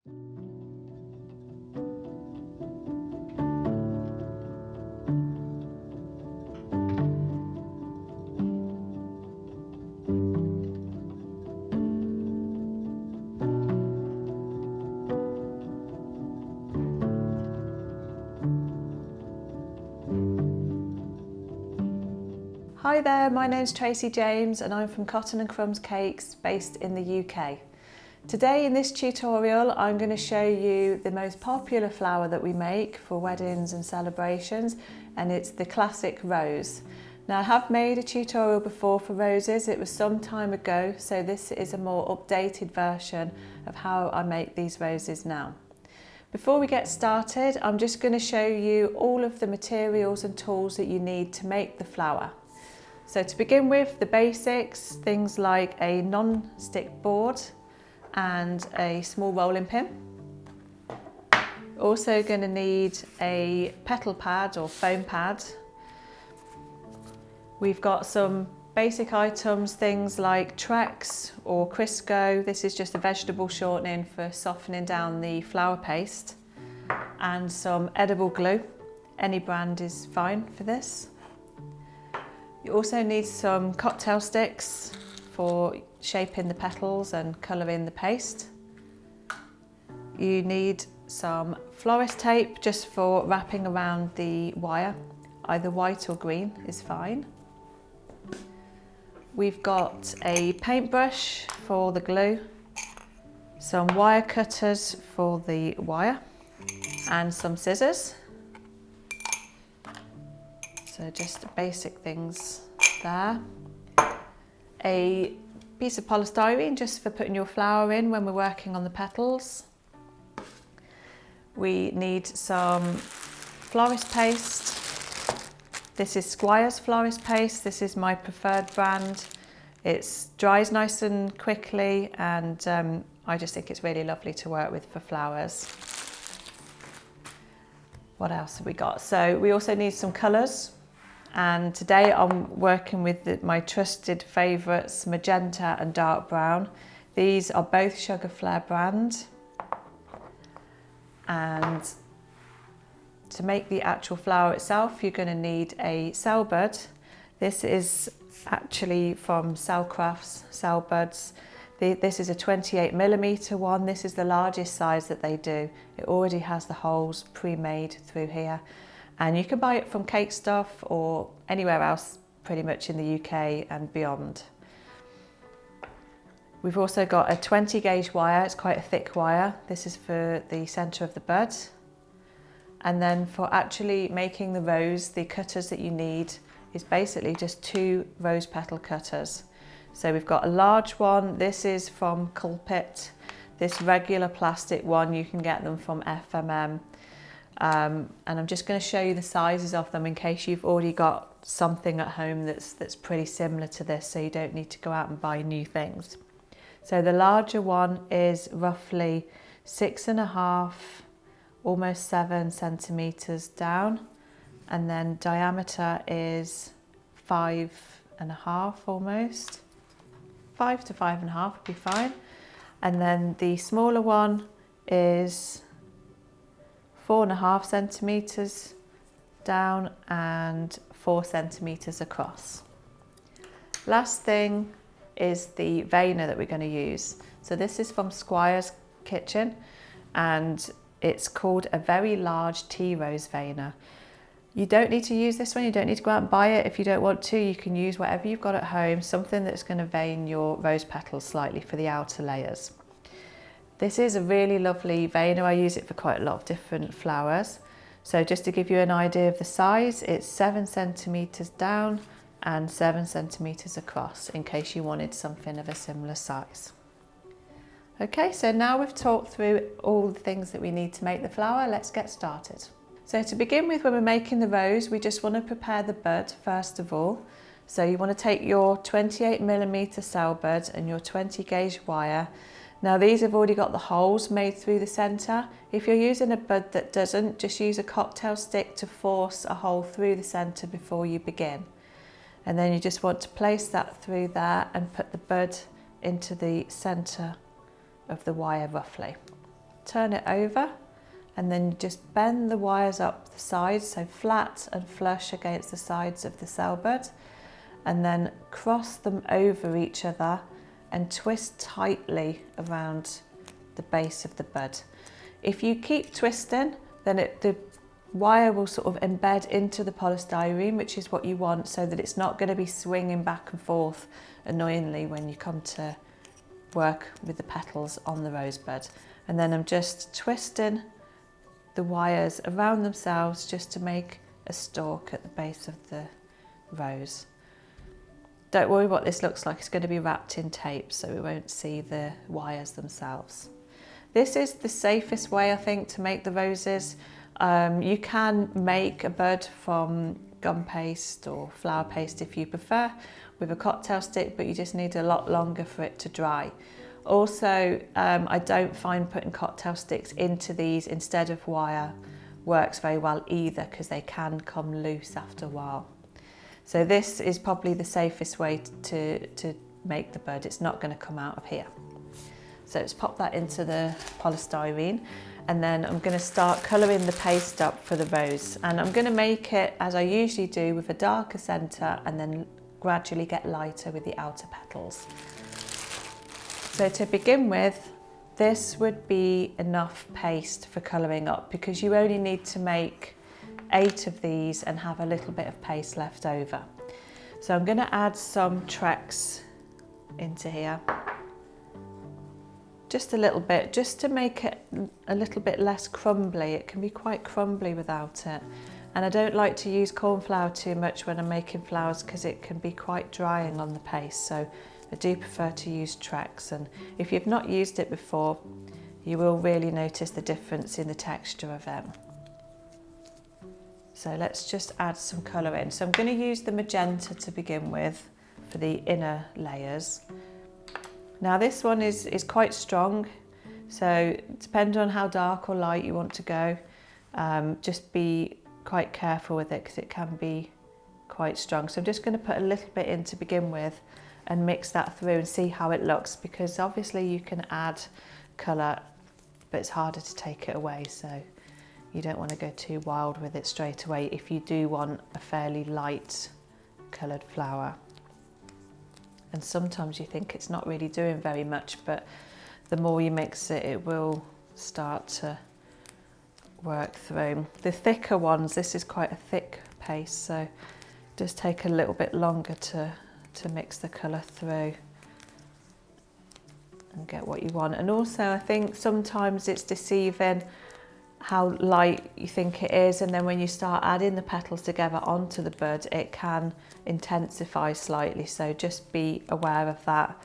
Hi there, my name's Tracy James and I'm from Cotton & Crumbs Cakes based in the UK. Today in this tutorial I'm going to show you the most popular flower that we make for weddings and celebrations, and it's the classic rose. Now I have made a tutorial before for roses, it was some time ago, so this is a more updated version of how I make these roses now. Before we get started, I'm just going to show you all of the materials and tools that you need to make the flower. So to begin with, the basics, things like a non-stick board and a small rolling pin. Also going to need a petal pad or foam pad. We've got some basic items, things like Trex or Crisco. This is just a vegetable shortening for softening down the flour paste. And some edible glue. Any brand is fine for this. You also need some cocktail sticks for shaping the petals and colouring the paste. You need some florist tape just for wrapping around the wire. Either white or green is fine. We've got a paintbrush for the glue, some wire cutters for the wire, and some scissors. So just basic things there. A piece of polystyrene just for putting your flower in when we're working on the petals. We need some florist paste. This is Squire's florist paste. This is my preferred brand. It dries nice and quickly, and I just think it's really lovely to work with for flowers. What else have we got? So we also need some colours. And today I'm working with my trusted favourites, magenta and dark brown. These are both Sugarflair brand. And to make the actual flower itself, you're going to need a cell bud. This is actually from Cellcrafts, cell buds. This is a 28mm one. This is the largest size that they do. It already has the holes pre-made through here. And you can buy it from Cake Stuff or anywhere else pretty much in the UK and beyond. We've also got a 20 gauge wire, it's quite a thick wire. This is for the centre of the bud. And then for actually making the rose, the cutters that you need is basically just 2 rose petal cutters. So we've got a large one, this is from Culpit. This regular plastic one, you can get them from FMM. And I'm just going to show you the sizes of them in case you've already got something at home that's pretty similar to this, so you don't need to go out and buy new things. So the larger one is roughly 6.5, almost 7 centimetres down, and then diameter is 5.5 almost. 5 to 5.5 would be fine. And then the smaller one is 4.5 centimetres down and 4 centimetres across. Last thing is the veiner that we're going to use. So this is from Squire's Kitchen and it's called a very large tea rose veiner. You don't need to use this one, you don't need to go out and buy it. If you don't want to, you can use whatever you've got at home, something that's going to vein your rose petals slightly for the outer layers. This is a really lovely veiner. I use it for quite a lot of different flowers. So just to give you an idea of the size, it's 7 centimetres down and 7 centimetres across in case you wanted something of a similar size. Okay, so now we've talked through all the things that we need to make the flower, let's get started. So to begin with, when we're making the rose, we just want to prepare the bud first of all. So you want to take your 28mm cell bud and your 20 gauge wire. Now these have already got the holes made through the centre. If you're using a bud that doesn't, just use a cocktail stick to force a hole through the centre before you begin. And then you just want to place that through there and put the bud into the centre of the wire roughly. turn it over, and then just bend the wires up the sides, so flat and flush against the sides of the cell bud, and then cross them over each other and twist tightly around the base of the bud. If you keep twisting, then the wire will sort of embed into the polystyrene, which is what you want, so that it's not going to be swinging back and forth annoyingly when you come to work with the petals on the rosebud. And then I'm just twisting the wires around themselves just to make a stalk at the base of the rose. Don't worry what this looks like, it's going to be wrapped in tape so we won't see the wires themselves. This is the safest way, I think, to make the roses. You can make a bud from gum paste or flower paste if you prefer with a cocktail stick, but you just need a lot longer for it to dry. Also, I don't find putting cocktail sticks into these instead of wire works very well either, because they can come loose after a while. So this is probably the safest way to make the bud. It's not going to come out of here. So let's pop that into the polystyrene, and then I'm going to start colouring the paste up for the rose. And I'm going to make it as I usually do, with a darker centre and then gradually get lighter with the outer petals. So to begin with, this would be enough paste for colouring up, because you only need to make 8 of these and have a little bit of paste left over. So I'm going to add some Trex into here. Just a little bit, just to make it a little bit less crumbly. It can be quite crumbly without it. And I don't like to use corn flour too much when I'm making flowers, because it can be quite drying on the paste. So I do prefer to use Trex, and if you've not used it before, you will really notice the difference in the texture of it. So let's just add some colour in. So I'm going to use the magenta to begin with for the inner layers. Now this one is quite strong, so depending on how dark or light you want to go, just be quite careful with it, because it can be quite strong. So I'm just going to put a little bit in to begin with and mix that through and see how it looks, because obviously you can add colour, but it's harder to take it away, so you don't want to go too wild with it straight away if you do want a fairly light coloured flower. And sometimes you think it's not really doing very much, but the more you mix it, it will start to work through. The thicker ones, this is quite a thick paste, so just take a little bit longer to mix the colour through and get what you want. And also I think sometimes it's deceiving how light you think it is, and then when you start adding the petals together onto the bud, it can intensify slightly, so just be aware of that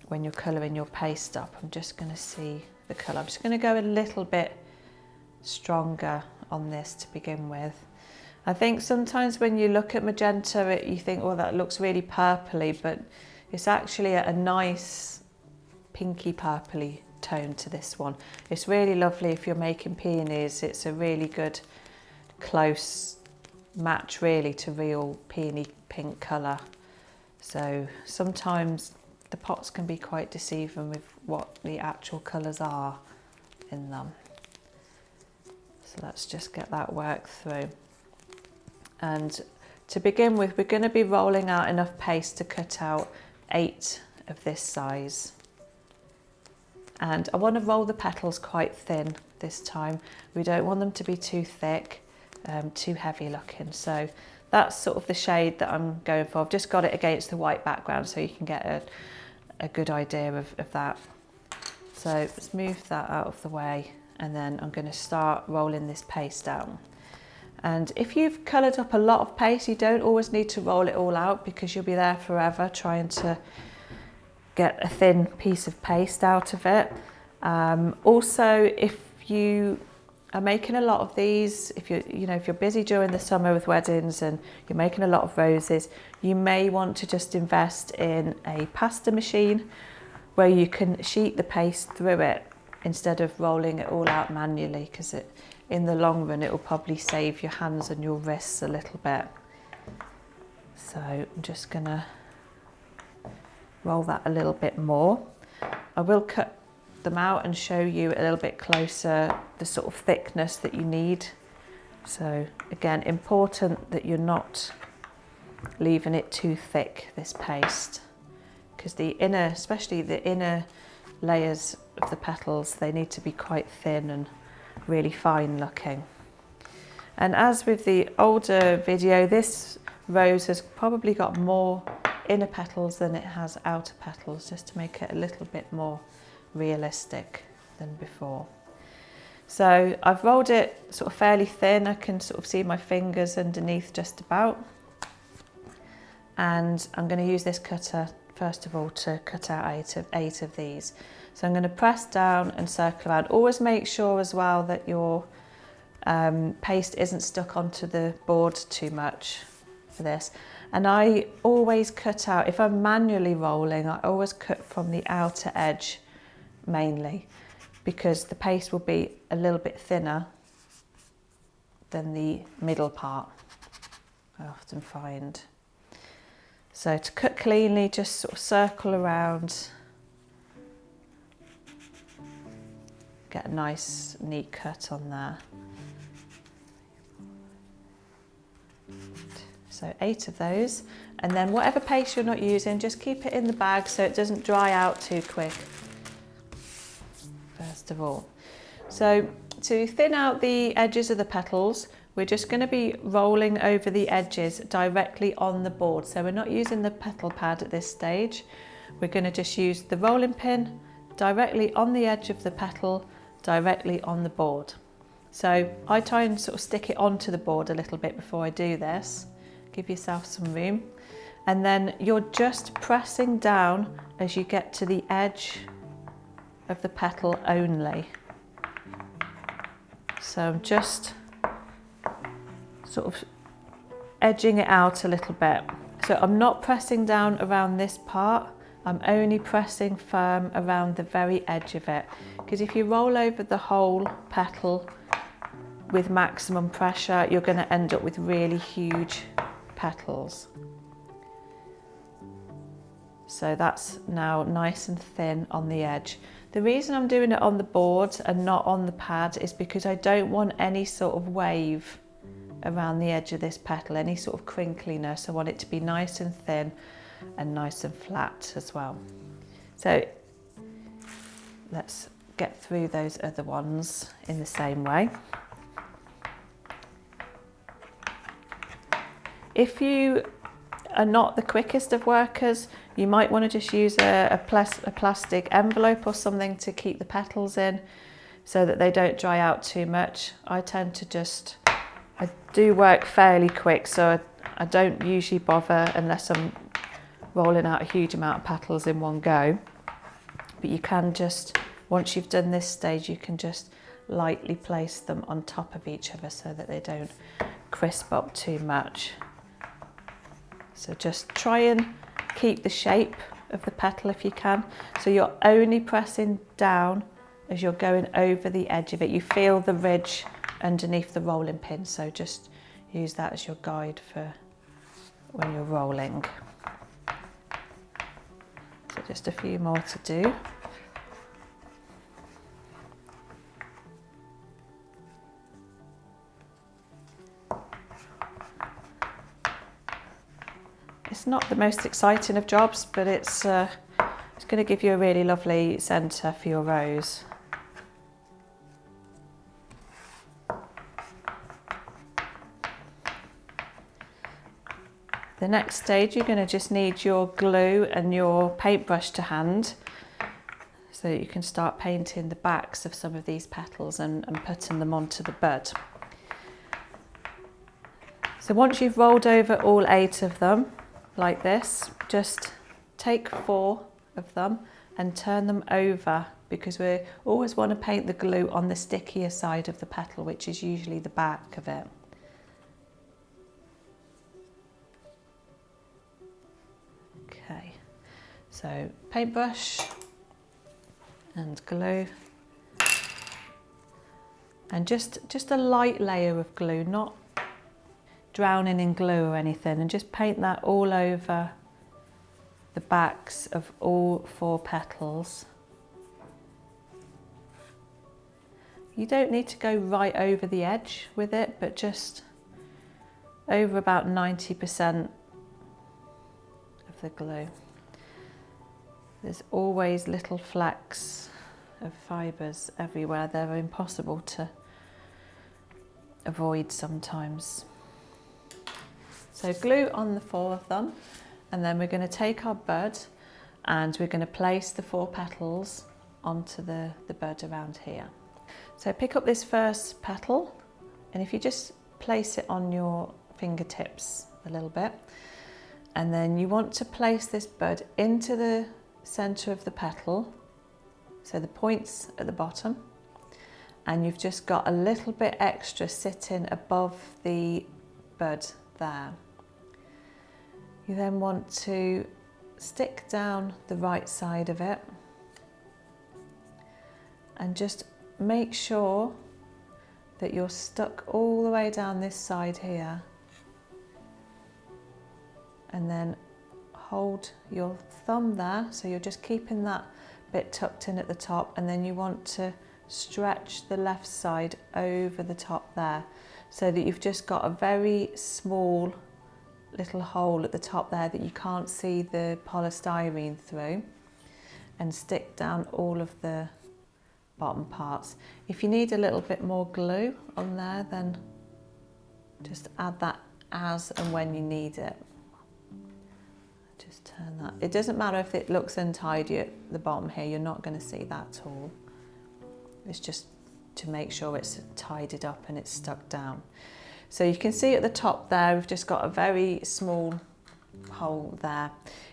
when you're colouring your paste up. I'm just going to see the colour. I'm just going to go a little bit stronger on this to begin with. I think sometimes when you look at magenta, you think, oh, that looks really purpley, but it's actually a nice pinky purpley tone to this one. It's really lovely if you're making peonies. It's a really good close match really to real peony pink colour. So sometimes the pots can be quite deceiving with what the actual colours are in them. So let's just get that worked through. And to begin with, we're going to be rolling out enough paste to cut out 8 of this size. And I want to roll the petals quite thin this time. We don't want them to be too thick, too heavy looking. So that's sort of the shade that I'm going for. I've just got it against the white background so you can get a good idea of that. So let's move that out of the way, and then I'm going to start rolling this paste down. And if you've coloured up a lot of paste, you don't always need to roll it all out, because you'll be there forever trying to get a thin piece of paste out of it. Also, if you are making a lot of these, if you're busy during the summer with weddings and you're making a lot of roses, you may want to just invest in a pasta machine where you can sheet the paste through it instead of rolling it all out manually, because in the long run it will probably save your hands and your wrists a little bit. So I'm just gonna roll that a little bit more. I will cut them out and show you a little bit closer the sort of thickness that you need. So again, important that you're not leaving it too thick, this paste, because the inner, especially the inner layers of the petals, they need to be quite thin and really fine looking. And as with the older video, this rose has probably got more inner petals than it has outer petals, just to make it a little bit more realistic than before. So I've rolled it sort of fairly thin. I can sort of see my fingers underneath just about. And I'm going to use this cutter first of all to cut out eight of these. So I'm going to press down and circle around. Always make sure as well that your paste isn't stuck onto the board too much for this. And I always cut out, if I'm manually rolling, I always cut from the outer edge mainly, because the paste will be a little bit thinner than the middle part, I often find. So to cut cleanly, just sort of circle around, get a nice neat cut on there. So 8 of those, and then whatever paste you're not using, just keep it in the bag so it doesn't dry out too quick, first of all. So to thin out the edges of the petals, we're just going to be rolling over the edges directly on the board. So we're not using the petal pad at this stage. We're going to just use the rolling pin directly on the edge of the petal, directly on the board. So I try and sort of stick it onto the board a little bit before I do this. Give yourself some room. And then you're just pressing down as you get to the edge of the petal only. So I'm just sort of edging it out a little bit. So I'm not pressing down around this part, I'm only pressing firm around the very edge of it. Because if you roll over the whole petal with maximum pressure, you're going to end up with really huge petals. So that's now nice and thin on the edge. The reason I'm doing it on the board and not on the pad is because I don't want any sort of wave around the edge of this petal, any sort of crinkliness. I want it to be nice and thin and nice and flat as well. So let's get through those other ones in the same way. If you are not the quickest of workers, you might want to just use a plastic envelope or something to keep the petals in so that they don't dry out too much. I tend to just, I do work fairly quick, so I don't usually bother unless I'm rolling out a huge amount of petals in one go. But you can just, once you've done this stage, you can just lightly place them on top of each other so that they don't crisp up too much. So just try and keep the shape of the petal if you can. So you're only pressing down as you're going over the edge of it. You feel the ridge underneath the rolling pin, so just use that as your guide for when you're rolling. So just a few more to do. It's not the most exciting of jobs, but it's going to give you a really lovely centre for your rose. The next stage, you're going to just need your glue and your paintbrush to hand so that you can start painting the backs of some of these petals and putting them onto the bud. So once you've rolled over all 8 of them, like this, just take 4 of them and turn them over, because we always want to paint the glue on the stickier side of the petal, which is usually the back of it. Okay, so paintbrush and glue, and just a light layer of glue, not drowning in glue or anything, and just paint that all over the backs of all 4 petals. You don't need to go right over the edge with it, but just over about 90% of the glue. There's always little flecks of fibres everywhere. They're impossible to avoid sometimes. So glue on the 4 of them, and then we're going to take our bud and we're going to place the 4 petals onto the bud around here. So pick up this first petal, and if you just place it on your fingertips a little bit, and then you want to place this bud into the centre of the petal, so the points at the bottom, and you've just got a little bit extra sitting above the bud there. You then want to stick down the right side of it and just make sure that you're stuck all the way down this side here, and then hold your thumb there, so you're just keeping that bit tucked in at the top, and then you want to stretch the left side over the top there, so that you've just got a very small little hole at the top there that you can't see the polystyrene through, and stick down all of the bottom parts. If you need a little bit more glue on there, then just add that as and when you need it. Just turn that. It doesn't matter if it looks untidy at the bottom here, you're not going to see that at all. It's just to make sure it's tidied up and it's stuck down. So you can see at the top there, we've just got a very small hole there.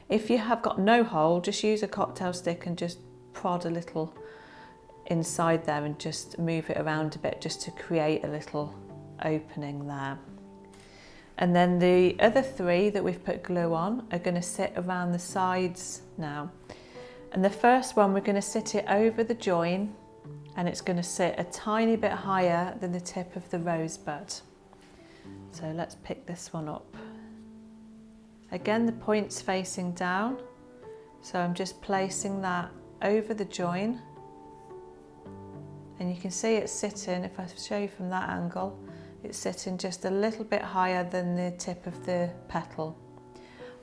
If you have got no hole, just use a cocktail stick and just prod a little inside there and just move it around a bit just to create a little opening there. And then the other 3 that we've put glue on are going to sit around the sides now. And the first one, we're going to sit it over the join, and it's going to sit a tiny bit higher than the tip of the rosebud. So let's pick this one up. Again, the point's facing down, so I'm just placing that over the join, and you can see it's sitting, if I show you from that angle, it's sitting just a little bit higher than the tip of the petal.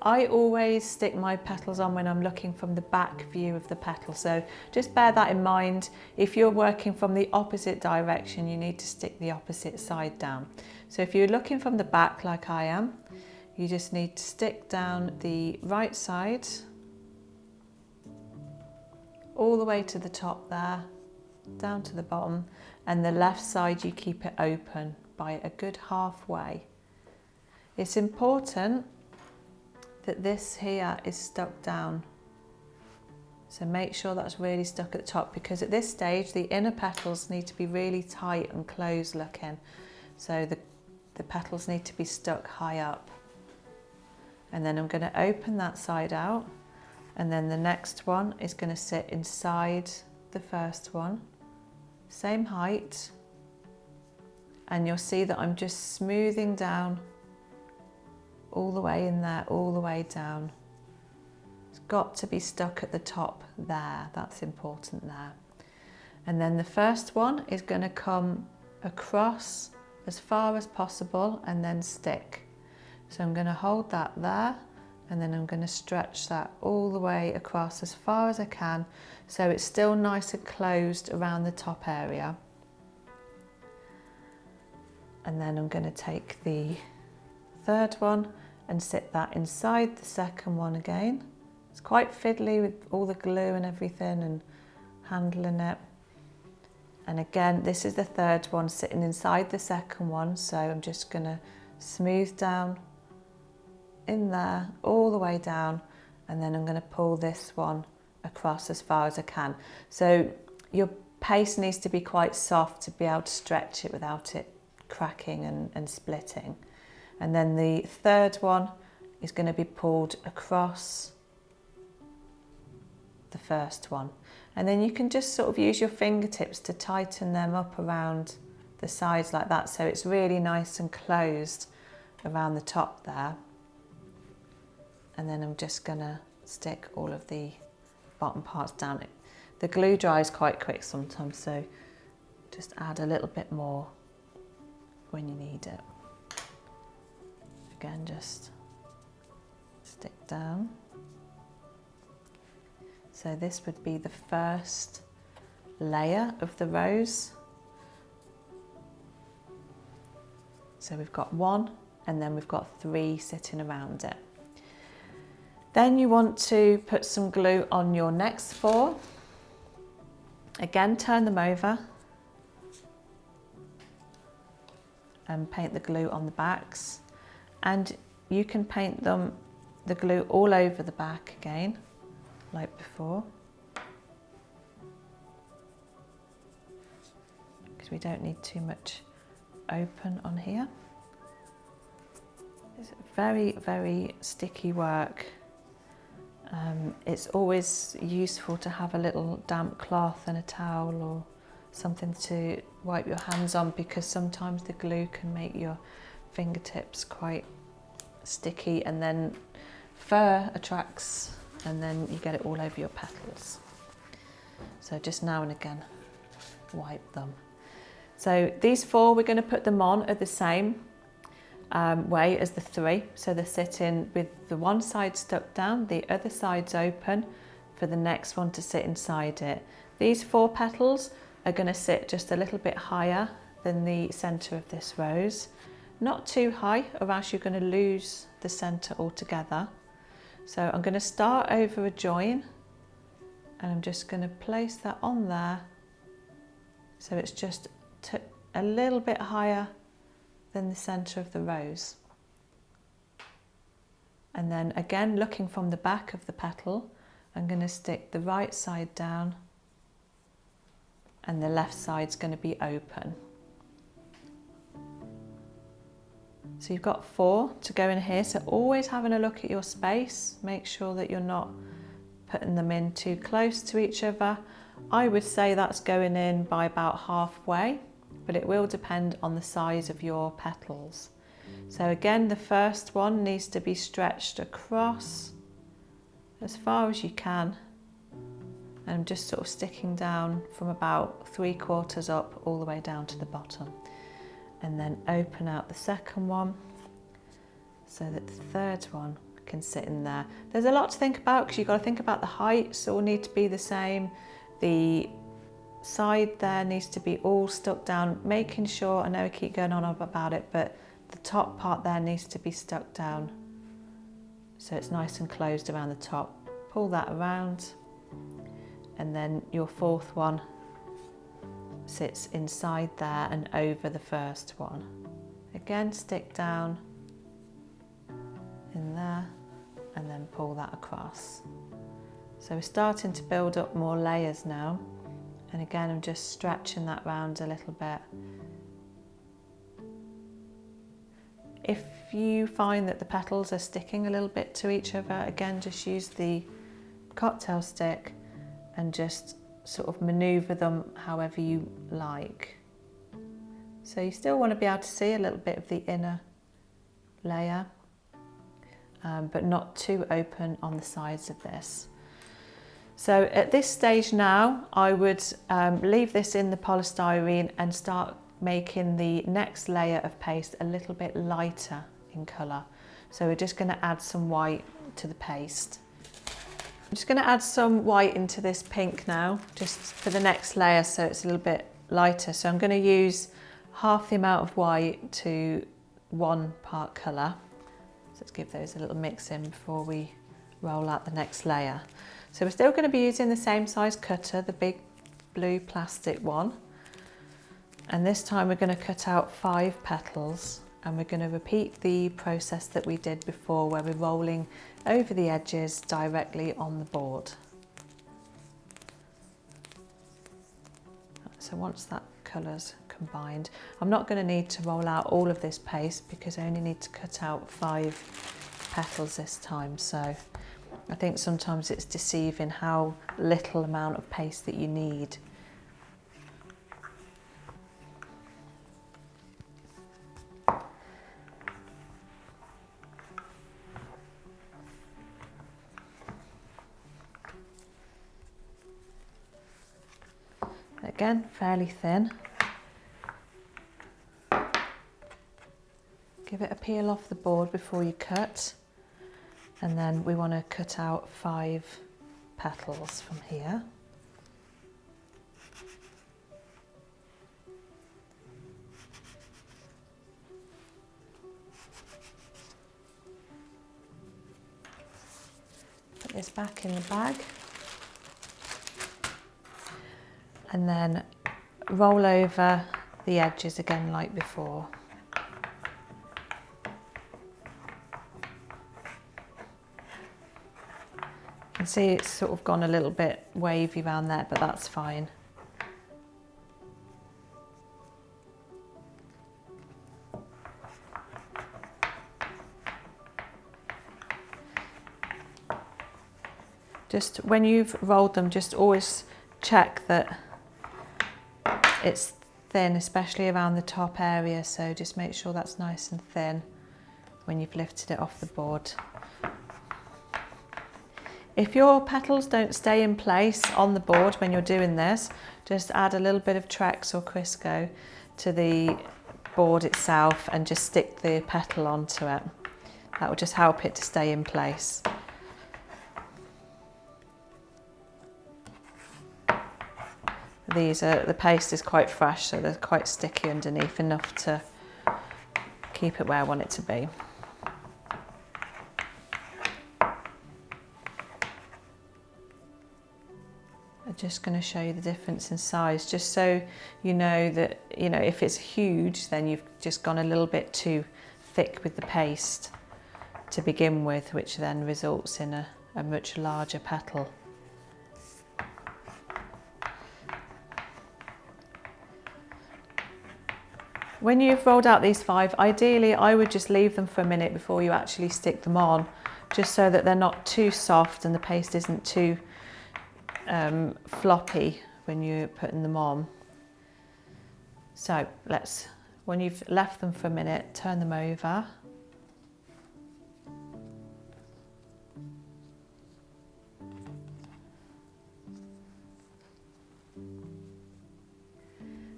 I always stick my petals on when I'm looking from the back view of the petal, so just bear that in mind. If you're working from the opposite direction, you need to stick the opposite side down. So if you're looking from the back like I am, you just need to stick down the right side all the way to the top there, down to the bottom, and the left side you keep it open by a good halfway. It's important that this here is stuck down, so make sure that's really stuck at the top, because at this stage the inner petals need to be really tight and closed looking, so the petals need to be stuck high up. And then I'm going to open that side out, and then the next one is going to sit inside the first one, same height, and you'll see that I'm just smoothing down all the way in there, all the way down. It's got to be stuck at the top there, that's important there. And then the first one is going to come across as far as possible and then stick. So I'm going to hold that there, and then I'm going to stretch that all the way across as far as I can, so it's still nice and closed around the top area. And then I'm going to take the third one and sit that inside the second one again. It's quite fiddly with all the glue and everything and handling it. And again, this is the third one sitting inside the second one, so I'm just going to smooth down in there all the way down, and then I'm going to pull this one across as far as I can. So your paste needs to be quite soft to be able to stretch it without it cracking and splitting. And then the third one is going to be pulled across the first one, and then you can just sort of use your fingertips to tighten them up around the sides like that, so it's really nice and closed around the top there. And then I'm just going to stick all of the bottom parts down. The glue dries quite quick sometimes, so Just add a little bit more when you need it. Again, just stick down. So this would be the first layer of the rose. So we've got one, and then we've got three sitting around it. Then you want to put some glue on your next four. Again, turn them over and paint the glue on the backs. And you can paint them, the glue all over the back again, like before. Because we don't need too much open on here. It's very, very sticky work. It's always useful to have a little damp cloth and a towel or something to wipe your hands on, because sometimes the glue can make your fingertips quite sticky, and then fur attracts and then you get it all over your petals. So just now and again wipe them. So these four, we're going to put them on at the same way as the three. So they're sitting with the one side stuck down, the other side's open for the next one to sit inside it. These four petals are going to sit just a little bit higher than the centre of this rose. Not too high, or else you're going to lose the centre altogether. So I'm going to start over a join, and I'm just going to place that on there. So it's just a little bit higher than the centre of the rose. And then again, looking from the back of the petal, I'm going to stick the right side down, and the left side's going to be open. So you've got four to go in here, so always having a look at your space, make sure that you're not putting them in too close to each other. I would say that's going in by about halfway, but it will depend on the size of your petals. So again, the first one needs to be stretched across as far as you can, and I'm just sort of sticking down from about 3/4 up all the way down to the bottom. And then open out the second one so that the third one can sit in there. There's a lot to think about, because you've got to think about the heights all need to be the same. The side there needs to be all stuck down, making sure, I know I keep going on about it, but the top part there needs to be stuck down so it's nice and closed around the top. Pull that around, and then your fourth one sits inside there and over the first one. Again, stick down in there and then pull that across. So we're starting to build up more layers now, and again I'm just stretching that round a little bit. If you find that the petals are sticking a little bit to each other, again just use the cocktail stick and just sort of maneuver them however you like. So you still want to be able to see a little bit of the inner layer, but not too open on the sides of this. So at this stage now, I would leave this in the polystyrene and start making the next layer of paste a little bit lighter in colour. So we're just going to add some white to the paste. I'm just going to add some white into this pink now, just for the next layer, so it's a little bit lighter. So I'm going to use half the amount of white to 1 part colour. So let's give those a little mix in before we roll out the next layer. So we're still going to be using the same size cutter, the big blue plastic one. And this time we're going to cut out 5 petals, and we're going to repeat the process that we did before, where we're rolling over the edges directly on the board. So once that colour's combined, I'm not going to need to roll out all of this paste because I only need to cut out 5 petals this time. So I think sometimes it's deceiving how little amount of paste that you need. Again, fairly thin. Give it a peel off the board before you cut, and then we want to cut out 5 petals from here. Put this back in the bag, and then roll over the edges again like before. You can see it's sort of gone a little bit wavy around there, but that's fine. Just when you've rolled them, just always check that it's thin, especially around the top area, so just make sure that's nice and thin when you've lifted it off the board. If your petals don't stay in place on the board when you're doing this, just add a little bit of Trex or Crisco to the board itself and just stick the petal onto it. That will just help it to stay in place. The paste is quite fresh, so they're quite sticky underneath, enough to keep it where I want it to be. I'm just going to show you the difference in size, just so you know that, if it's huge, then you've just gone a little bit too thick with the paste to begin with, which then results in a much larger petal. When you've rolled out these 5, ideally I would just leave them for a minute before you actually stick them on, just so that they're not too soft and the paste isn't too floppy when you're putting them on. So when you've left them for a minute, turn them over.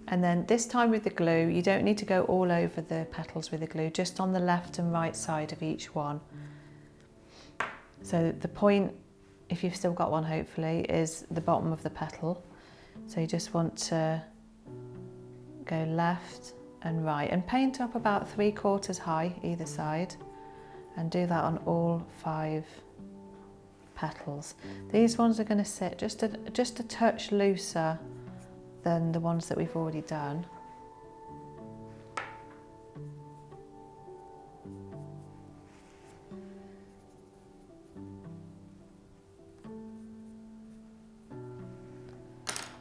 And then this time with the glue, you don't need to go all over the petals with the glue, just on the left and right side of each one. So the point, if you've still got one hopefully, is the bottom of the petal. So you just want to go left and right and paint up about 3/4 high either side, and do that on all 5 petals. These ones are going to sit just a touch looser than the ones that we've already done.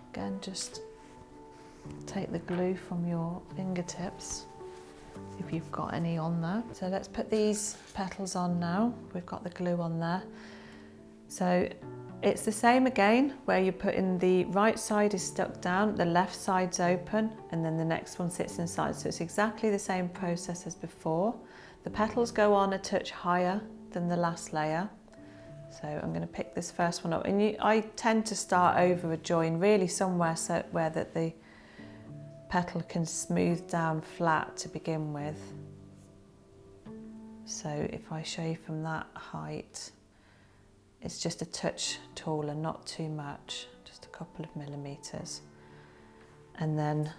Again, just take the glue from your fingertips if you've got any on there. So let's put these petals on now. We've got the glue on there. So it's the same again, where you're putting the right side is stuck down, the left side's open, and then the next one sits inside. So it's exactly the same process as before. The petals go on a touch higher than the last layer. So I'm going to pick this first one up, and I tend to start over a join, really somewhere where that the petal can smooth down flat to begin with. So if I show you from that height, it's just a touch taller, not too much, just a couple of millimeters. And then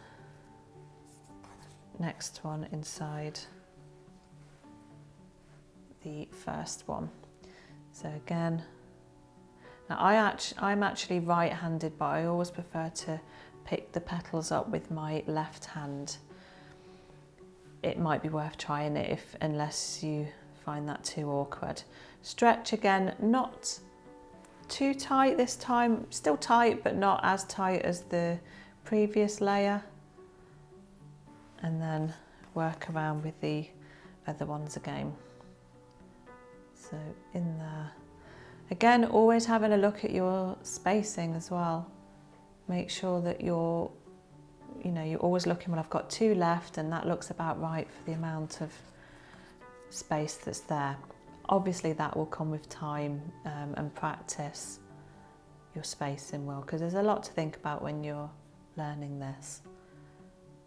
next one inside the first one. So again, now I'm actually right-handed, but I always prefer to pick the petals up with my left hand. It might be worth trying it unless you find that too awkward. Stretch again, not too tight this time, still tight but not as tight as the previous layer, and then work around with the other ones again. So in there, again, always having a look at your spacing as well. Make sure that you're always looking, well, I've got 2 left and that looks about right for the amount of space that's there. Obviously that will come with time and practice, your spacing will, because there's a lot to think about when you're learning this.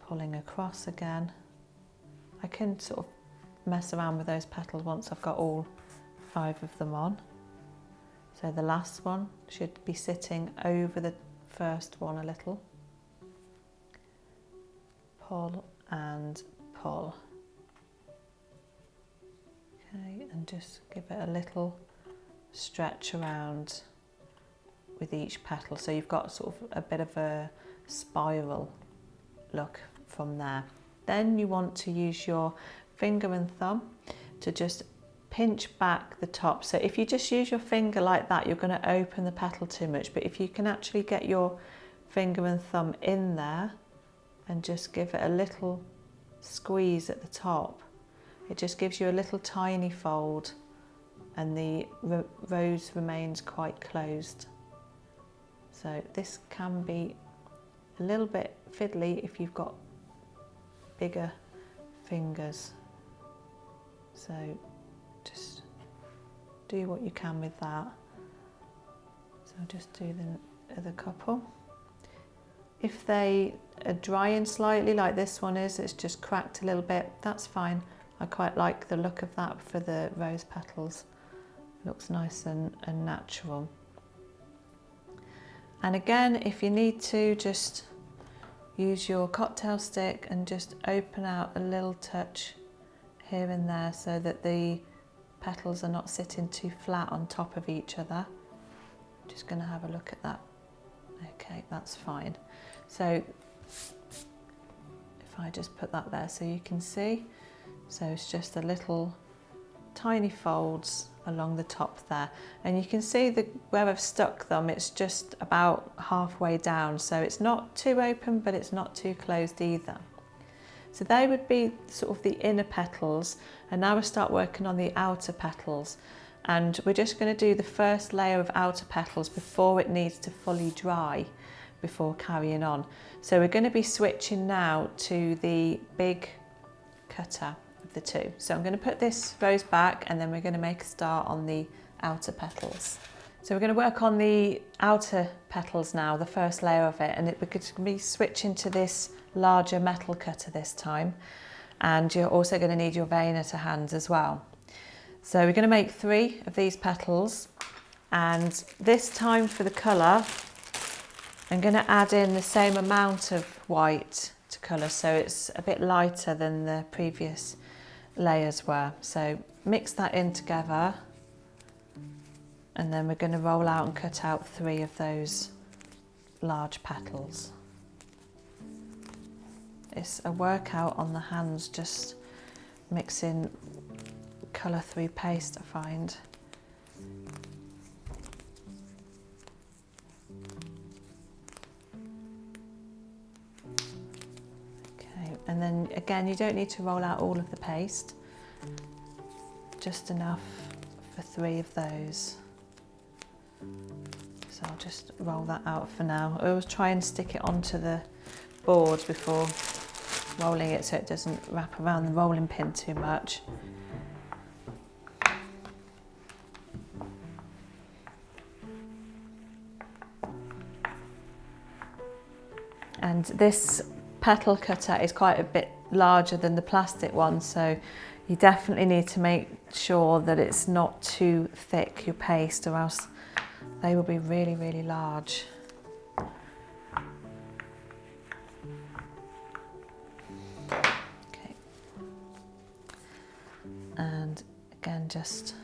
Pulling across again. I can sort of mess around with those petals once I've got all 5 of them on. So the last one should be sitting over the first one a little. Pull and pull. Okay, and just give it a little stretch around with each petal, so you've got sort of a bit of a spiral look from there. Then you want to use your finger and thumb to just pinch back the top. So if you just use your finger like that, you're going to open the petal too much, but if you can actually get your finger and thumb in there and just give it a little squeeze at the top, it just gives you a little tiny fold and the rose remains quite closed. So this can be a little bit fiddly if you've got bigger fingers. So just do what you can with that. So I'll just do the other couple. If they are drying slightly like this one is, it's just cracked a little bit, that's fine. I quite like the look of that for the rose petals. It looks nice and natural. And again, if you need to, just use your cocktail stick and just open out a little touch here and there so that the petals are not sitting too flat on top of each other. Just going to have a look at that. Okay, that's fine. So if I just put that there so you can see, so it's just a little tiny folds along the top there, and you can see where I've stuck them, it's just about halfway down, so it's not too open but it's not too closed either. So they would be sort of the inner petals, and now we'll start working on the outer petals, and we're just going to do the first layer of outer petals before it needs to fully dry before carrying on. So we're going to be switching now to the big cutter of the two. So I'm going to put this rose back and then we're going to make a start on the outer petals. So we're going to work on the outer petals now, the first layer of it, and we're going to be switching to this larger metal cutter this time, and you're also going to need your veiner to hand as well. So we're going to make 3 of these petals, and this time for the colour I'm going to add in the same amount of white to colour, so it's a bit lighter than the previous layers were. So mix that in together, and then we're going to roll out and cut out 3 of those large petals. It's a workout on the hands, just mixing colour through paste, I find. Okay, and then again, you don't need to roll out all of the paste, just enough for 3 of those. So I'll just roll that out for now. I always try and stick it onto the board before rolling it so it doesn't wrap around the rolling pin too much. And this petal cutter is quite a bit larger than the plastic one, so you definitely need to make sure that it's not too thick, your paste, or else they will be really, really large. Okay. And again, just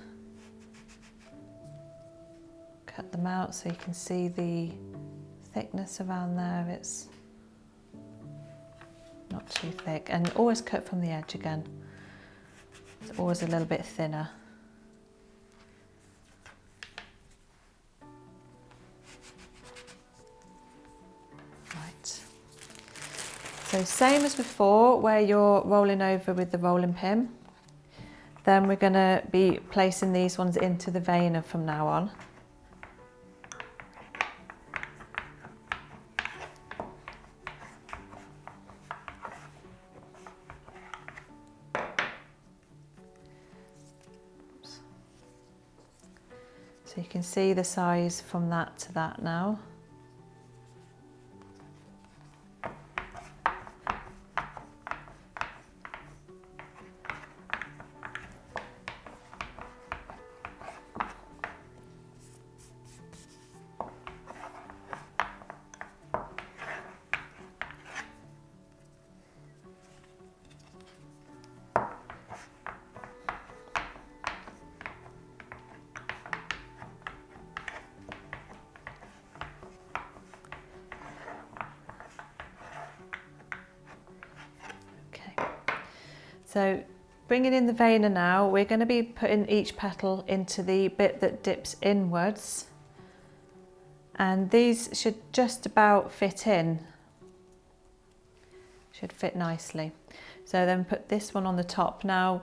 cut them out so you can see the thickness around there. It's not too thick, and always cut from the edge again. It's always a little bit thinner. Right. So same as before, where you're rolling over with the rolling pin. Then we're going to be placing these ones into the veiner from now on. So you can see the size from that to that now. So bringing in the veiner now, we're going to be putting each petal into the bit that dips inwards, and these should just about fit in, should fit nicely. So then put this one on the top. Now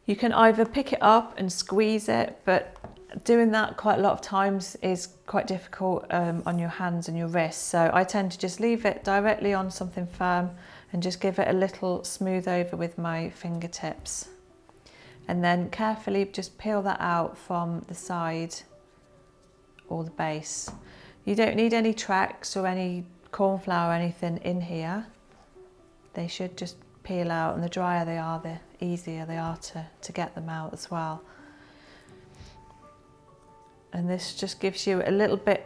you can either pick it up and squeeze it, but doing that quite a lot of times is quite difficult on your hands and your wrists. So I tend to just leave it directly on something firm and just give it a little smooth over with my fingertips. And then carefully just peel that out from the side or the base. You don't need any tracks or any corn flour or anything in here. They should just peel out, and the drier they are, the easier they are to get them out as well. And this just gives you a little bit,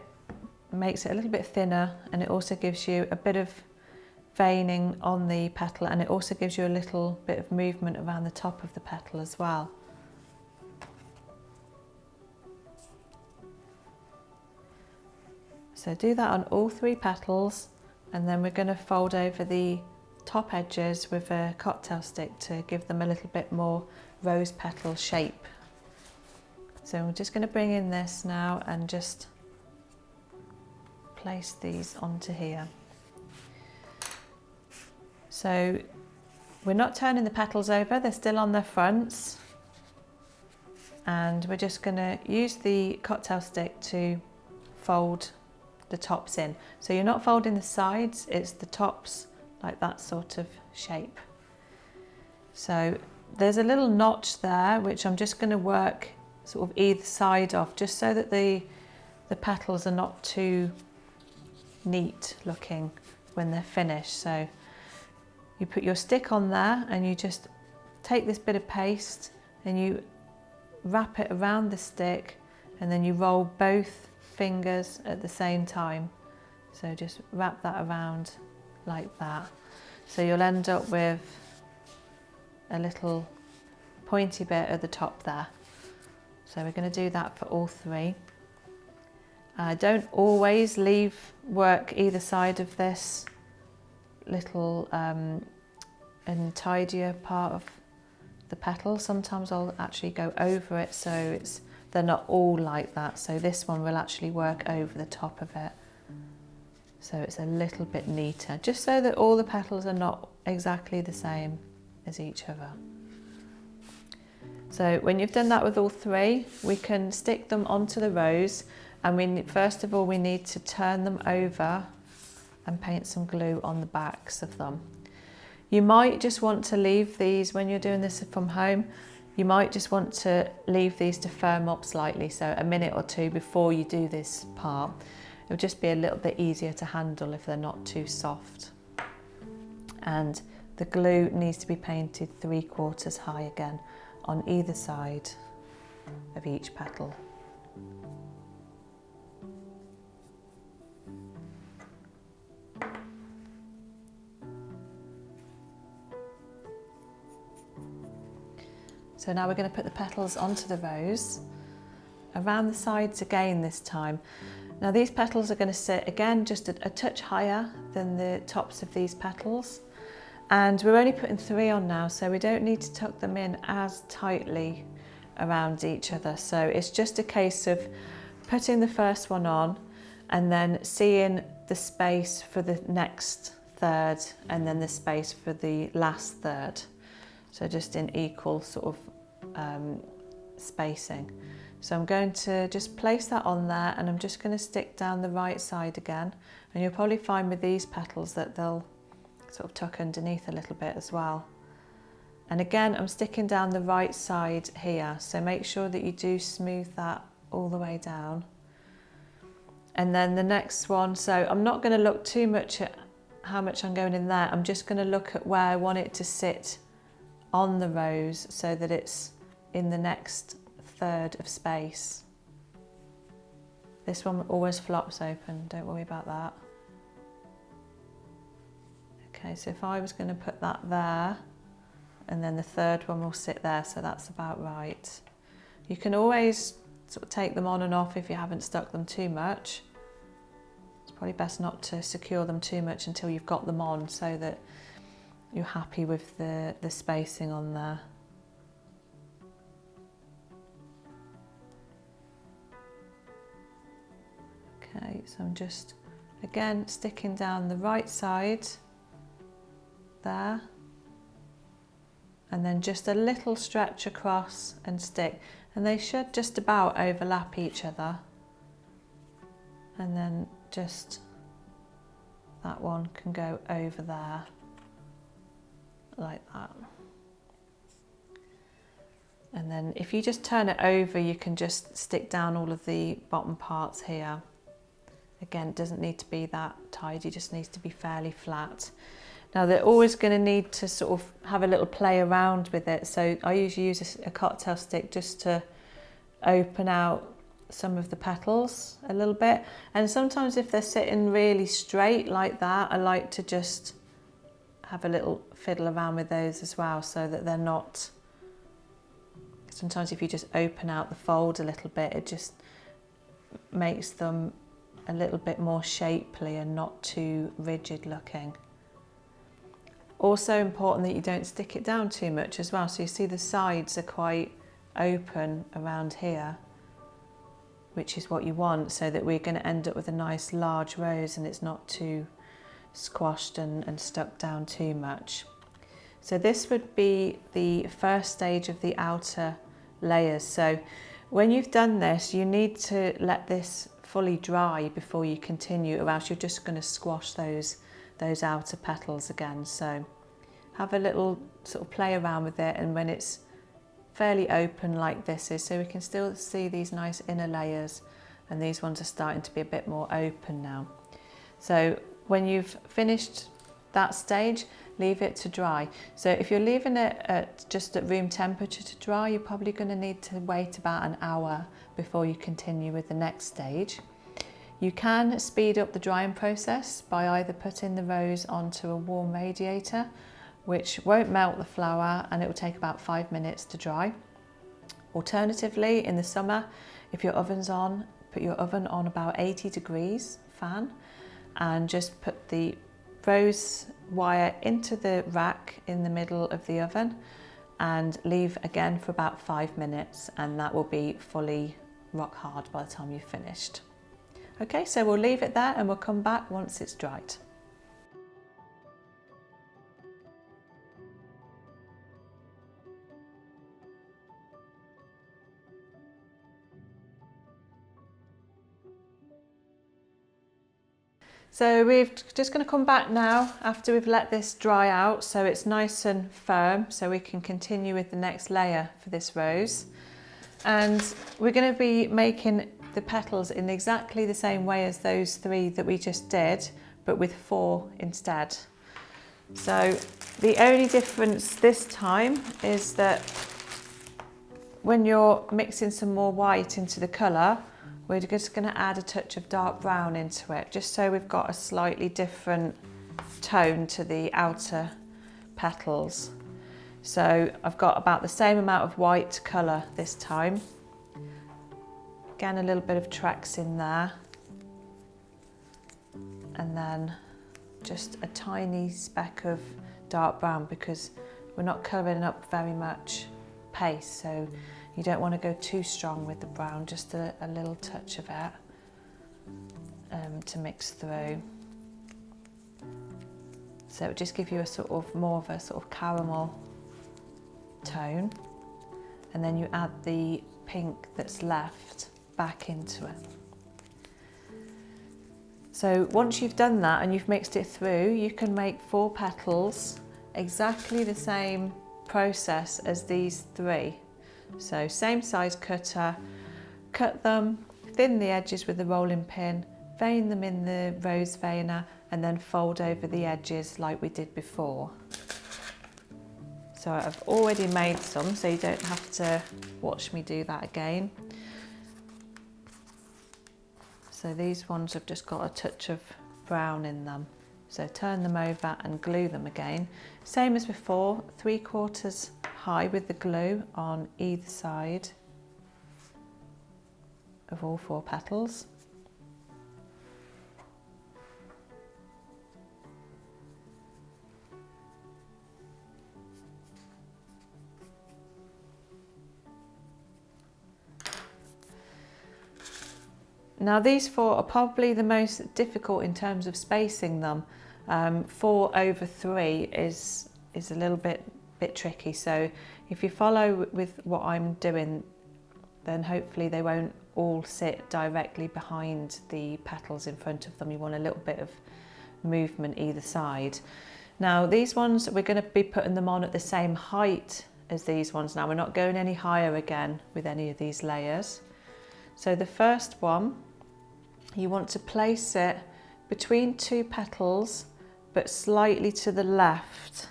makes it a little bit thinner, and it also gives you a bit of veining on the petal, and it also gives you a little bit of movement around the top of the petal as well. So do that on all 3 petals, and then we're going to fold over the top edges with a cocktail stick to give them a little bit more rose petal shape. So we're just going to bring in this now and just place these onto here. So we're not turning the petals over, they're still on their fronts, and we're just going to use the cocktail stick to fold the tops in. So you're not folding the sides, it's the tops, like that sort of shape. So there's a little notch there which I'm just going to work sort of either side of, just so that the petals are not too neat looking when they're finished. So you put your stick on there and you just take this bit of paste and you wrap it around the stick, and then you roll both fingers at the same time. So just wrap that around like that. So you'll end up with a little pointy bit at the top there. So we're going to do that for all 3. Don't always leave work either side of this little untidier part of the petal. Sometimes I'll actually go over it so they're not all like that. So this one will actually work over the top of it, so it's a little bit neater, just so that all the petals are not exactly the same as each other. So when you've done that with all 3, we can stick them onto the rose, and first of all we need to turn them over and paint some glue on the backs of them. You might just want to leave these, when you're doing this from home, you might just want to leave these to firm up slightly, so a minute or 2 before you do this part. It'll just be a little bit easier to handle if they're not too soft. And the glue needs to be painted 3/4 high again on either side of each petal. So now we're going to put the petals onto the rose, around the sides again this time. Now these petals are going to sit again just a touch higher than the tops of these petals, and we're only putting 3 on now, so we don't need to tuck them in as tightly around each other. So it's just a case of putting the first one on and then seeing the space for the next third and then the space for the last third. So just in equal sort of spacing. So I'm going to just place that on there, and I'm just going to stick down the right side again, and you'll probably find with these petals that they'll sort of tuck underneath a little bit as well. And again, I'm sticking down the right side here, so make sure that you do smooth that all the way down. And then the next one, so I'm not going to look too much at how much I'm going in there, I'm just going to look at where I want it to sit on the rose so that it's in the next third of space. This one always flops open, don't worry about that. Okay, so if I was going to put that there, and then the third one will sit there, so that's about right. You can always sort of take them on and off if you haven't stuck them too much. It's probably best not to secure them too much until you've got them on, so that you're happy with the spacing on there. Okay, so I'm just again sticking down the right side there, and then just a little stretch across and stick, and they should just about overlap each other, and then just that one can go over there like that. And then if you just turn it over, you can just stick down all of the bottom parts here. Again, it doesn't need to be that tidy, it just needs to be fairly flat. Now they're always going to need to sort of have a little play around with it, so I usually use a cocktail stick just to open out some of the petals a little bit, and sometimes if they're sitting really straight like that, I like to just have a little fiddle around with those as well, so that they're not, sometimes if you just open out the fold a little bit, it just makes them a little bit more shapely and not too rigid looking. Also important that you don't stick it down too much as well, so you see the sides are quite open around here, which is what you want, so that we're going to end up with a nice large rose and it's not too squashed and stuck down too much. So this would be the first stage of the outer layers. So when you've done this, you need to let this fully dry before you continue, or else you're just going to squash those outer petals again. So have a little sort of play around with it, and when it's fairly open like this is, so we can still see these nice inner layers, and these ones are starting to be a bit more open now. So when you've finished that stage, leave it to dry. So if you're leaving it just at room temperature to dry, you're probably going to need to wait about an hour before you continue with the next stage. You can speed up the drying process by either putting the rose onto a warm radiator, which won't melt the flower, and it will take about 5 minutes to dry. Alternatively, in the summer, if your oven's on, put your oven on about 80 degrees fan, and just put the rose wire into the rack in the middle of the oven and leave again for about 5 minutes, and that will be fully rock hard by the time you've finished. Okay, so we'll leave it there and we'll come back once it's dried. So we're just going to come back now after we've let this dry out, so it's nice and firm, so we can continue with the next layer for this rose. And we're going to be making the petals in exactly the same way as those 3 that we just did, but with 4 instead. So the only difference this time is that when you're mixing some more white into the colour, we're just going to add a touch of dark brown into it, just so we've got a slightly different tone to the outer petals. So I've got about the same amount of white colour this time. Again, a little bit of tracks in there. And then just a tiny speck of dark brown, because we're not colouring up very much paste, so you don't want to go too strong with the brown, just a little touch of it to mix through. So it will just give you a sort of more of a sort of caramel tone, and then you add the pink that's left back into it. So once you've done that and you've mixed it through, you can make 4 petals, exactly the same process as these 3. So same size cutter, cut them, thin the edges with the rolling pin, vein them in the rose veiner, and then fold over the edges like we did before. So I've already made some, so you don't have to watch me do that again. So these ones have just got a touch of brown in them. So turn them over and glue them again. Same as before, 3/4 high with the glue on either side of all 4 petals. Now these 4 are probably the most difficult in terms of spacing them. 4 over 3 is a little bit tricky, so if you follow with what I'm doing, then hopefully they won't all sit directly behind the petals in front of them. You want a little bit of movement either side. Now these ones, we're going to be putting them on at the same height as these ones now. We're not going any higher again with any of these layers. So the first one, you want to place it between 2 petals, but slightly to the left.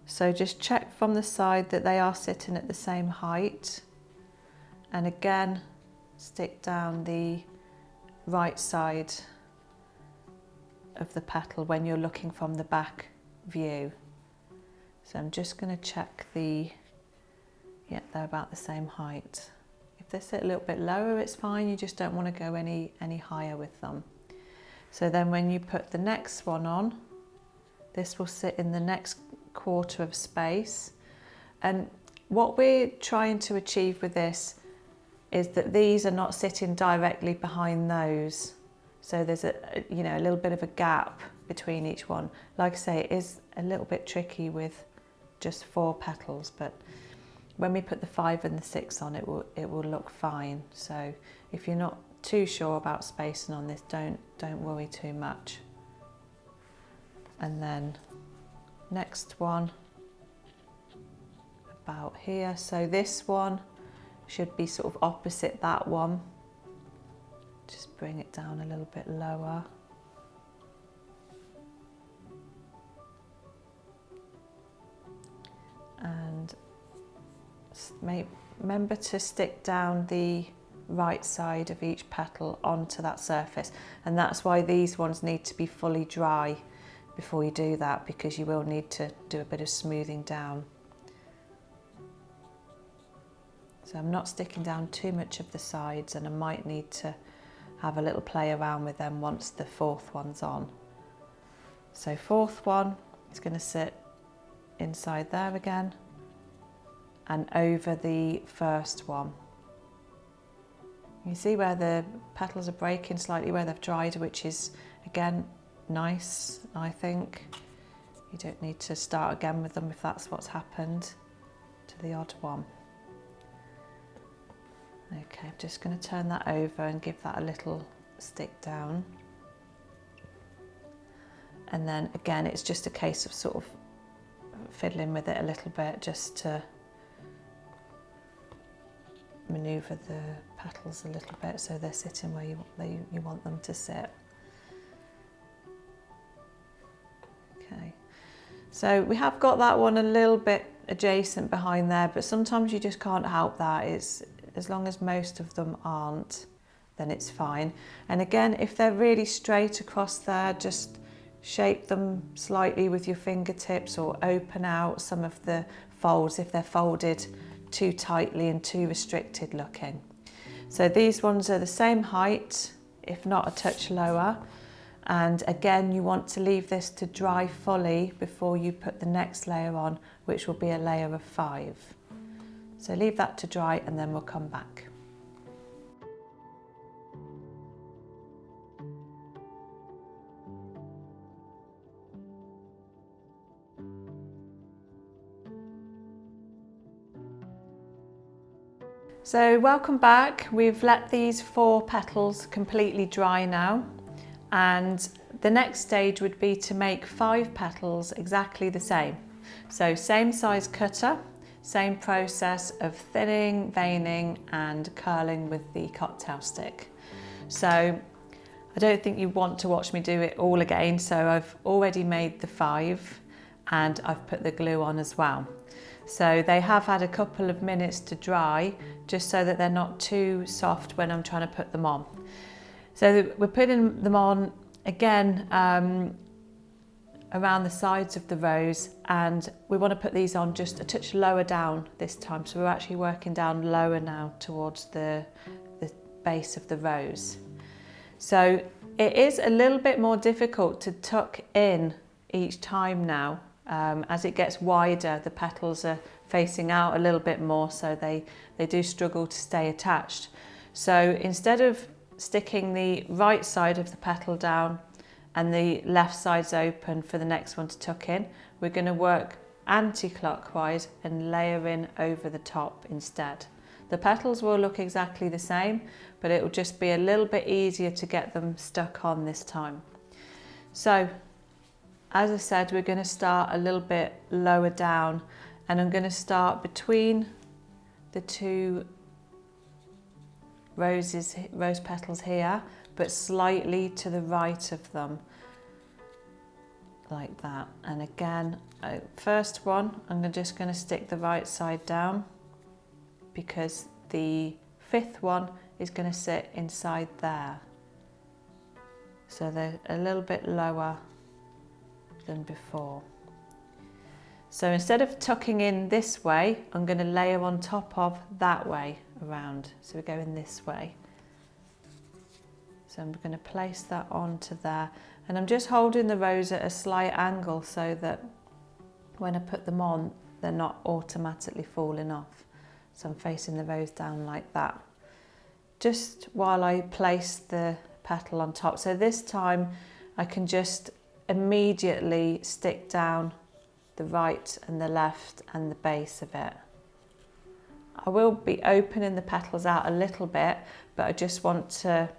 So just check from the side that they are sitting at the same height. And again, stick down the right side of the petal when you're looking from the back view. So I'm just going to check they're about the same height. If they sit a little bit lower, it's fine. You just don't want to go any higher with them. So then when you put the next one on, this will sit in the next quarter of space. And what we're trying to achieve with this is that these are not sitting directly behind those. So there's a little bit of a gap between each one. Like I say, it is a little bit tricky with just 4 petals, but when we put the 5 and the 6 on, it will look fine. So if you're not too sure about spacing on this, don't worry too much. And then next one about here. So this one should be sort of opposite that one. Just bring it down a little bit lower. And remember to stick down the right side of each petal onto that surface, and that's why these ones need to be fully dry before you do that, because you will need to do a bit of smoothing down. So I'm not sticking down too much of the sides, and I might need to have a little play around with them once the 4th one's on. So 4th one is going to sit inside there again and over the 1st one. You see where the petals are breaking slightly where they've dried, which is again nice, I think. You don't need to start again with them if that's what's happened to the odd one. Okay, I'm just going to turn that over and give that a little stick down. And then again, it's just a case of sort of fiddling with it a little bit, just to manoeuvre the petals a little bit so they're sitting where you want them to sit. Okay, so we have got that one a little bit adjacent behind there, but sometimes you just can't help that. It's, as long as most of them aren't, then it's fine. And again, if they're really straight across there, just shape them slightly with your fingertips, or open out some of the folds if they're folded too tightly and too restricted looking. So these ones are the same height, if not a touch lower. And again, you want to leave this to dry fully before you put the next layer on, which will be a layer of 5. So leave that to dry and then we'll come back. So welcome back. We've let these 4 petals completely dry now, and the next stage would be to make 5 petals exactly the same. So same size cutter, same process of thinning, veining and curling with the cocktail stick. So I don't think you want to watch me do it all again, so I've already made the 5 and I've put the glue on as well. So they have had a couple of minutes to dry, just so that they're not too soft when I'm trying to put them on. So we're putting them on again around the sides of the rose, and we want to put these on just a touch lower down this time. So we're actually working down lower now towards the base of the rose. So it is a little bit more difficult to tuck in each time now. As it gets wider, the petals are facing out a little bit more, so they do struggle to stay attached. So instead of sticking the right side of the petal down and the left side's open for the next one to tuck in, we're going to work anti-clockwise and layer in over the top instead. The petals will look exactly the same, but it will just be a little bit easier to get them stuck on this time. So, as I said, we're going to start a little bit lower down, and I'm going to start between the two rose petals here, but slightly to the right of them, like that. And again, first one, I'm just going to stick the right side down because the fifth one is going to sit inside there. So they're a little bit lower than before. So instead of tucking in this way, I'm going to layer on top of that way around. So we're going this way. So I'm going to place that onto there, and I'm just holding the rose at a slight angle so that when I put them on, they're not automatically falling off. So I'm facing the rose down like that, just while I place the petal on top. So this time I can just immediately stick down the right and the left and the base of it. I will be opening the petals out a little bit, but I just want to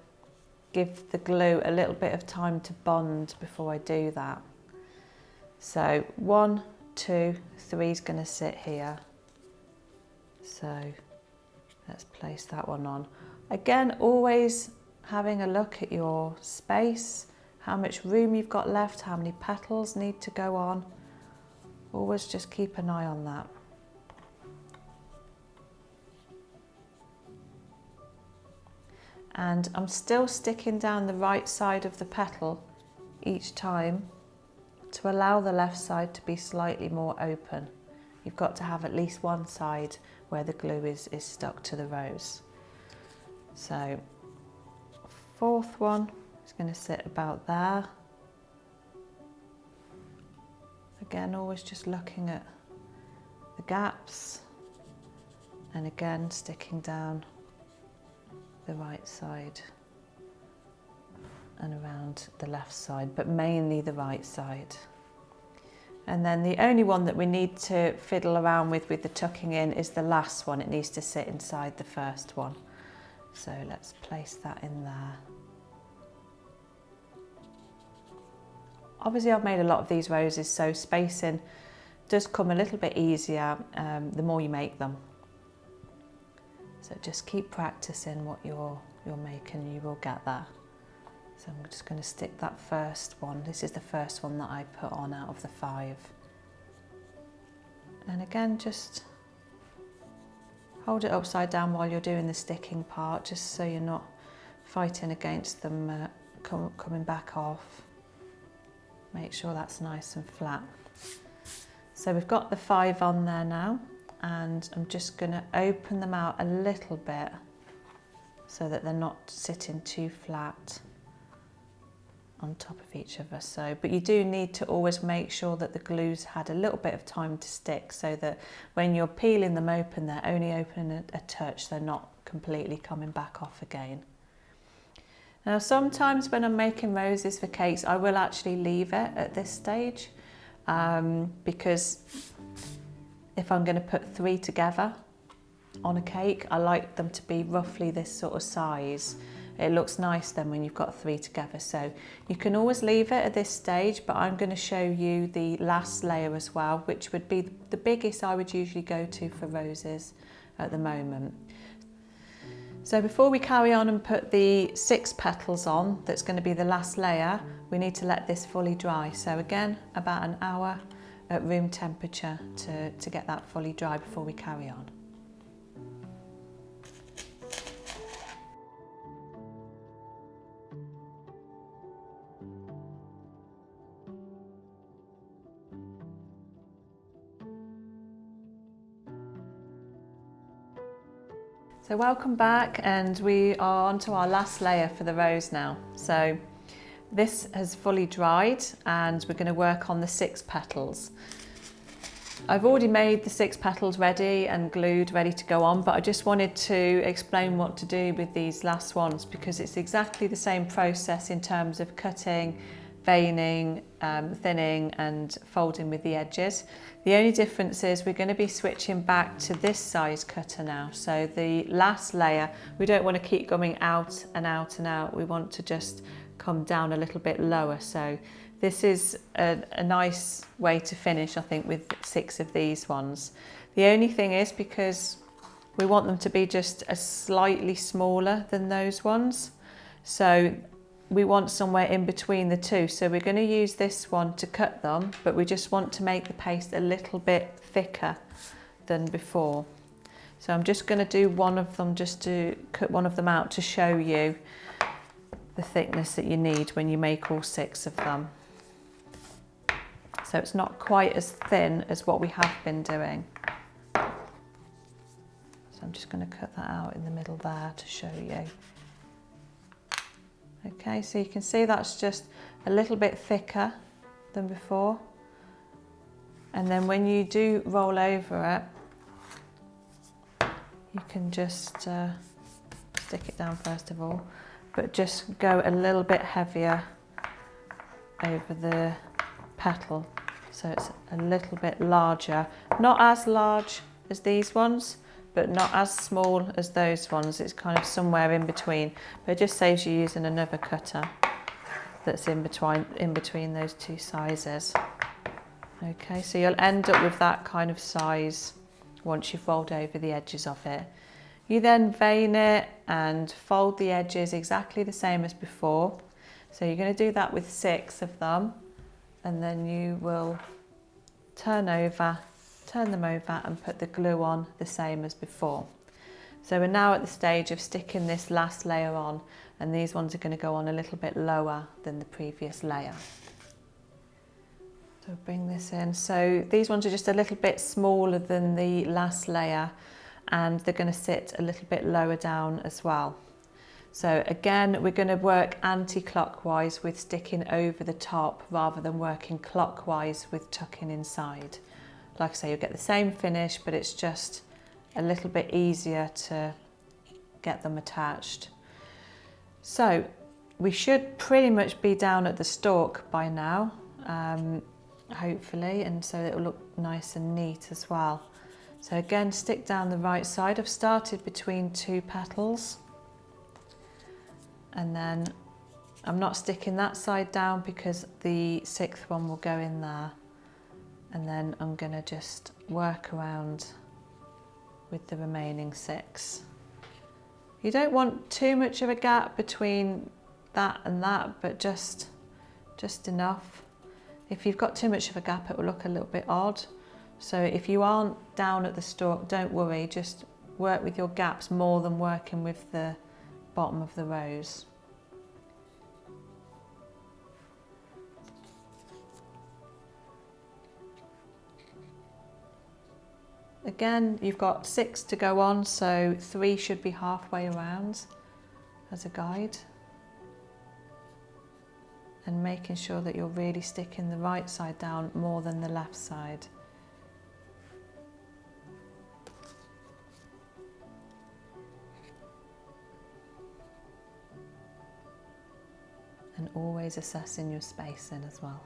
give the glue a little bit of time to bond before I do that. So 1, 2, 3 is going to sit here. So let's place that one on. Again, always having a look at your space, how much room you've got left, how many petals need to go on. Always just keep an eye on that. And I'm still sticking down the right side of the petal each time to allow the left side to be slightly more open. You've got to have at least one side where the glue is stuck to the rose. So fourth one is going to sit about there. Again, always just looking at the gaps, and again sticking down the right side and around the left side, but mainly the right side. And then the only one that we need to fiddle around with the tucking in is the last one. It needs to sit inside the first one. So let's place that in there. Obviously I've made a lot of these roses, so spacing does come a little bit easier the more you make them. So just keep practicing what you're making, you will get there. So I'm just going to stick that first one. This is the first one that I put on out of the 5. And again, just hold it upside down while you're doing the sticking part, just so you're not fighting against them coming back off. Make sure that's nice and flat. So we've got the 5 on there now, and I'm just going to open them out a little bit so that they're not sitting too flat on top of each other. So, but you do need to always make sure that the glue's had a little bit of time to stick, so that when you're peeling them open, they're only opening a touch, they're not completely coming back off again. Now sometimes when I'm making roses for cakes, I will actually leave it at this stage because if I'm going to put 3 together on a cake, I like them to be roughly this sort of size. It looks nice then when you've got 3 together. So you can always leave it at this stage, but I'm going to show you the last layer as well, which would be the biggest I would usually go to for roses at the moment. So before we carry on and put the 6 petals on, that's going to be the last layer, we need to let this fully dry. So again, about an hour at room temperature to get that fully dry before we carry on. So welcome back, and we are on to our last layer for the rose now. So this has fully dried and we're going to work on the 6 petals. I've already made the 6 petals ready and glued, ready to go on, but I just wanted to explain what to do with these last ones because it's exactly the same process in terms of cutting, veining, thinning and folding with the edges. The only difference is we're going to be switching back to this size cutter now. So the last layer, we don't want to keep going out and out and out. We want to just come down a little bit lower. So this is a nice way to finish, I think, with 6 of these ones. The only thing is, because we want them to be just a slightly smaller than those ones, so we want somewhere in between the two. So we're going to use this one to cut them, but we just want to make the paste a little bit thicker than before. So I'm just going to do one of them, just to cut one of them out to show you the thickness that you need when you make all 6 of them. So it's not quite as thin as what we have been doing. So I'm just going to cut that out in the middle there to show you. Okay, so you can see that's just a little bit thicker than before. And then when you do roll over it, you can just stick it down first of all, but just go a little bit heavier over the petal. So it's a little bit larger, not as large as these ones, but not as small as those ones. It's kind of somewhere in between, but it just saves you using another cutter that's in between those 2 sizes. Okay, so you'll end up with that kind of size once you've rolled over the edges of it. You then vein it and fold the edges exactly the same as before. So you're going to do that with 6 of them, and then you will turn them over and put the glue on the same as before. So we're now at the stage of sticking this last layer on, and these ones are going to go on a little bit lower than the previous layer. So bring this in. So these ones are just a little bit smaller than the last layer, and they're going to sit a little bit lower down as well. So again, we're going to work anti-clockwise with sticking over the top rather than working clockwise with tucking inside. Like I say, you'll get the same finish, but it's just a little bit easier to get them attached. So we should pretty much be down at the stalk by now, hopefully, and so it'll look nice and neat as well. So again, stick down the right side. I've started between 2 petals. And then I'm not sticking that side down because the 6th one will go in there. And then I'm going to just work around with the remaining 6. You don't want too much of a gap between that and that, but just enough. If you've got too much of a gap, it will look a little bit odd. So if you aren't down at the stalk, don't worry, just work with your gaps more than working with the bottom of the rose. Again, you've got 6 to go on, so 3 should be halfway around as a guide. And making sure that you're really sticking the right side down more than the left side. And always assessing your spacing as well.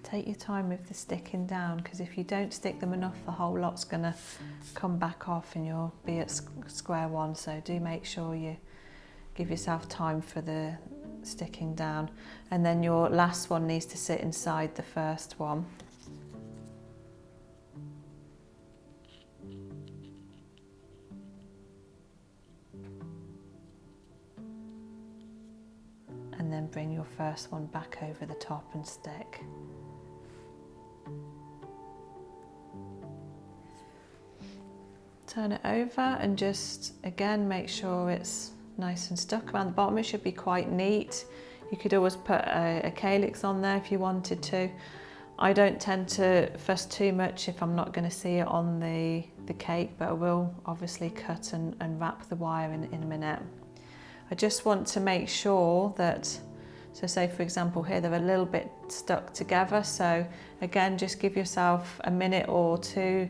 Take your time with the sticking down, because if you don't stick them enough, the whole lot's going to come back off and you'll be at square one. So do make sure you give yourself time for the sticking down. And then your last one needs to sit inside the first one. And then bring your first one back over the top and stick. Turn it over and just again make sure it's nice and stuck around the bottom. It should be quite neat. You could always put a calyx on there if you wanted to. I don't tend to fuss too much if I'm not going to see it on the cake, but I will obviously cut and wrap the wire in a minute. I just want to make sure that, so say for example here, they're a little bit stuck together. So again, just give yourself a minute or two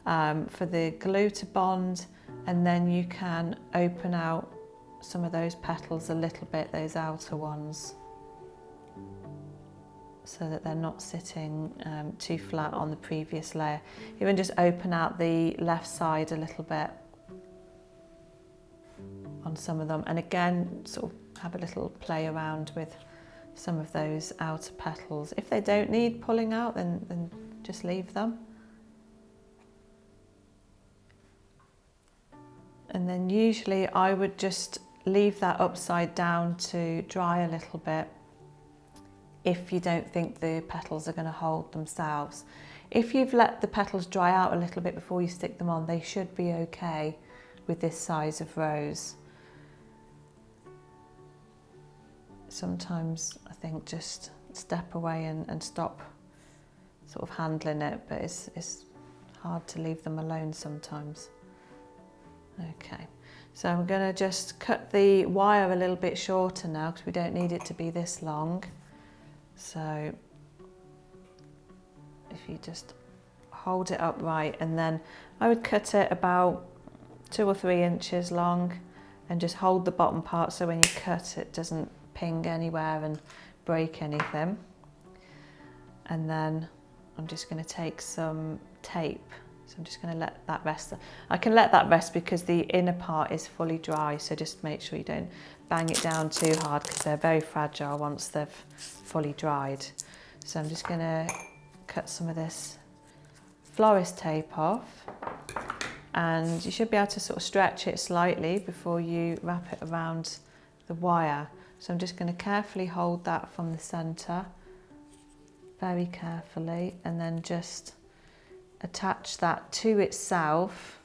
for the glue to bond, and then you can open out some of those petals a little bit, those outer ones, so that they're not sitting too flat on the previous layer. Even just open out the left side a little bit on some of them, and again sort of have a little play around with some of those outer petals. If they don't need pulling out, then just leave them. And then usually I would just leave that upside down to dry a little bit if you don't think the petals are going to hold themselves. If you've let the petals dry out a little bit before you stick them on, they should be okay with this size of rose. Sometimes I think just step away and stop sort of handling it, but it's hard to leave them alone sometimes. Okay, so I'm going to just cut the wire a little bit shorter now because we don't need it to be this long. So if you just hold it upright, and then I would cut it about 2 or 3 inches long and just hold the bottom part so when you cut it doesn't ping anywhere and break anything. And then I'm just going to take some tape. So I'm just going to let that rest. I can let that rest because the inner part is fully dry, so just make sure you don't bang it down too hard because they're very fragile once they've fully dried. So I'm just going to cut some of this florist tape off, and you should be able to sort of stretch it slightly before you wrap it around the wire. So I'm just going to carefully hold that from the centre, very carefully, and then just attach that to itself.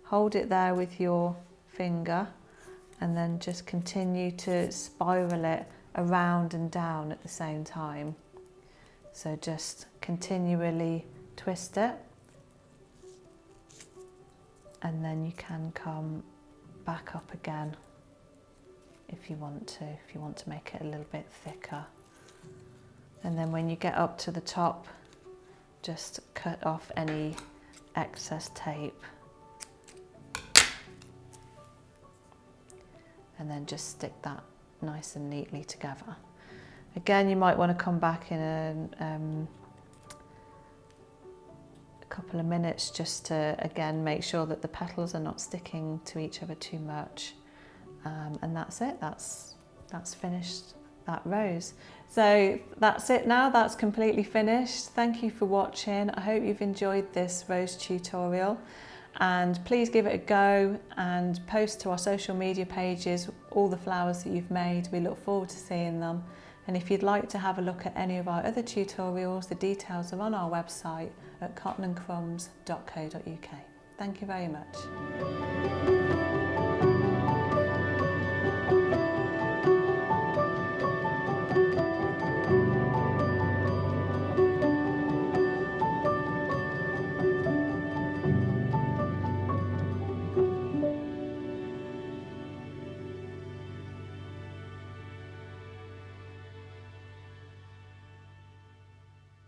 Hold it there with your finger, and then just continue to spiral it around and down at the same time. So just continually twist it, and then you can come back up again if you want to make it a little bit thicker. And then when you get up to the top, just cut off any excess tape, and then just stick that nice and neatly together. Again, you might want to come back in a couple of minutes just to again make sure that the petals are not sticking to each other too much, and that's it. That's finished that rose. So that's it now, that's completely finished. Thank you for watching. I hope you've enjoyed this rose tutorial, and please give it a go and post to our social media pages all the flowers that you've made. We look forward to seeing them, and if you'd like to have a look at any of our other tutorials, the details are on our website at cottonandcrumbs.co.uk. Thank you very much.